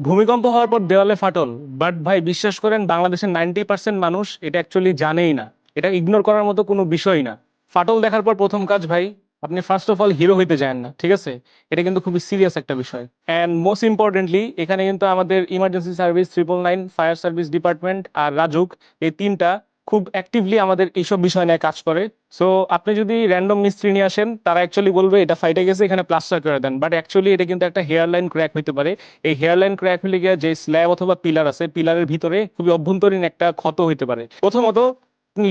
ভূমিকম্প হওয়ার পর দেওয়ালে ফাটল, বাট ভাই বিশ্বাস করেন বাংলাদেশের 90% মানুষ এটা অ্যাকচুয়ালি জানেই না। এটা ইগনোর করার মতো কোনো বিষয় না। ফাটল দেখার পর প্রথম কাজ ভাই, আপনি ফার্স্ট অফ অল হিরো হইতে যান না, ঠিক আছে? এটা কিন্তু খুবই সিরিয়াস একটা বিষয়। অ্যান্ড মোস্ট ইম্পর্টেন্টলি এখানে কিন্তু আমাদের emergency service, 999, fire service department আর রাজুক, এই তিনটা খুব অ্যাক্টিভলি আমাদের এইসব বিষয় নিয়ে কাজ করে। সো আপনি যদি র্যান্ডম মিস্ত্রি নিয়ে আসেন, তারা অ্যাকচুয়ালি বলবে এটা ফাইটে গেছে, এখানে প্লাস্টার করে দেন, বাট অ্যাকচুয়ালি এটা কিন্তু একটা হেয়ার লাইন ক্র্যাক হইতে পারে। এই হেয়ারলাইন ক্র্যাক হলে গিয়ে যে স্ল্যাব অথবা পিলার আছে, পিলারের ভিতরে খুবই অভ্যন্তরীণ একটা ক্ষত হইতে পারে। প্রথমত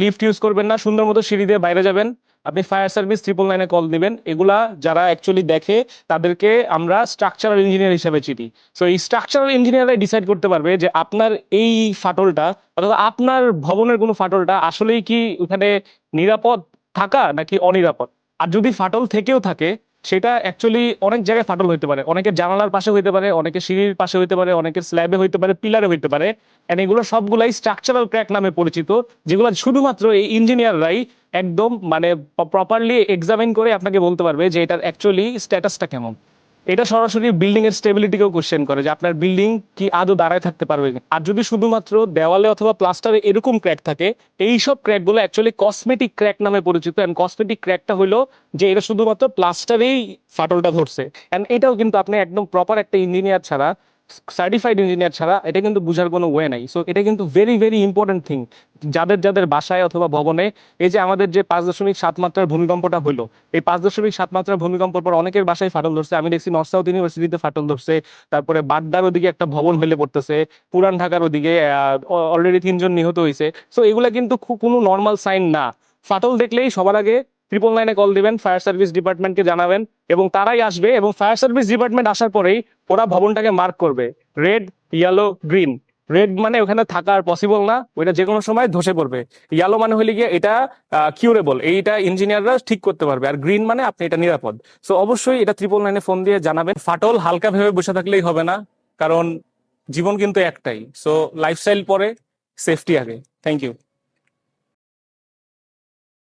লিফট ইউজ করবেন না, সুন্দর মতো সিঁড়ি দিয়ে বাইরে যাবেন। আপনি ফায়ার সার্ভিস 999-এ কল দিবেন। এগুলা যারা অ্যাকচুয়ালি দেখে তাদেরকে আমরা স্ট্রাকচারাল ইঞ্জিনিয়ার হিসেবে চিনি। সো এই স্ট্রাকচারাল ইঞ্জিনিয়াররাই ডিসাইড করতে পারবে যে আপনার এই ফাটলটা অথবা আপনার ভবনের কোনো ফাটলটা আসলেই কি ওখানে নিরাপদ থাকা নাকি অনিরাপদ। আর যদি ফাটল থেকেও থাকে, সেটা অ্যাকচুয়ালি অনেক জায়গায় ফাটল হইতে পারে। অনেকের জানালার পাশে হইতে পারে, অনেকের সিঁড়ির পাশে হইতে পারে, অনেকের স্ল্যাবে হইতে পারে, পিলারে হইতে পারে। এন্ড এগুলো সবগুলাই স্ট্রাকচারাল ক্র্যাক নামে পরিচিত, যেগুলো শুধুমাত্র এই ইঞ্জিনিয়াররাই একদম মানে প্রপারলি এক্সামিন করে আপনাকে বলতে পারবে যে এটার অ্যাকচুয়ালি স্ট্যাটাসটা কেমন। এটা সরাসরি বিল্ডিং এর স্টেবিলিটিকেও কোশ্চেন করে যে আপনার বিল্ডিং কি আদৌ দাঁড়ায় থাকতে পারবে কিনা। আর যদি শুধুমাত্র দেওয়ালে অথবা প্লাস্টারে এরকম ক্র্যাক থাকে, এইসব ক্র্যাক গুলো অ্যাকচুয়ালি কসমেটিক ক্র্যাক নামে পরিচিত। এন্ড কসমেটিক ক্র্যাকটা হলো যে এটা শুধুমাত্র প্লাস্টারেই ফাটলটা ধরছে। এন্ড এটাও কিন্তু আপনি একদম প্রপার একটা ইঞ্জিনিয়ার ছাড়া, সার্টিফাইড ইঞ্জিনিয়ার ছাড়া এটা কিন্তু বুঝার কোনো ওয়ে নাই। সো এটা কিন্তু ভেরি ভেরি ইম্পর্টেন্ট থিং যাদের যাদের বাসায় অথবা ভবনে। এই যে আমাদের যে 5.7 মাত্রার ভূমিকম্পটা হলো, এই 5.7 মাত্রার ভূমিকম্পের পর অনেকের বাসায় ফাটল ধরছে। আমি দেখছি নর্থ সাউথ ইউনিভার্সিটিতে ফাটল ধরছে, তারপরে বাড্ডার ওদিকে একটা ভবন হলে পড়তেছে, পুরান ঢাকার ওদিকে অলরেডি 3 জন নিহত হয়েছে। সো এগুলা কিন্তু খুব কোনো নর্মাল সাইন না। ফাটল দেখলেই সবার আগে 999-এ কল দিবেন, ফায়ার সার্ভিস ডিপার্টমেন্টকে জানাবেন, এবং তারাই আসবে। এবং ফায়ার সার্ভিস ডিপার্টমেন্ট আসার পরেই ওরা ভবনটাকে মার্ক করবে রেড, ইয়েলো, গ্রিন। রেড মানে ওখানে থাকা আর পসিবল না, ওইটা যে কোনো সময় ধসে পড়বে। ইয়েলো মানে হলে গিয়ে এটা কিউরেবল, এইটা ইঞ্জিনিয়াররা ঠিক করতে পারবে। আর গ্রিন মানে আপনি এটা নিরাপদ। সো অবশ্যই এটা 999-এ ফোন দিয়ে জানাবেন। ফাটল হালকা ভেবে বসে থাকলেই হবে না, কারণ জীবন কিন্তু একটাই। সো লাইফস্টাইল পরে, সেফটি আগে। Thank you.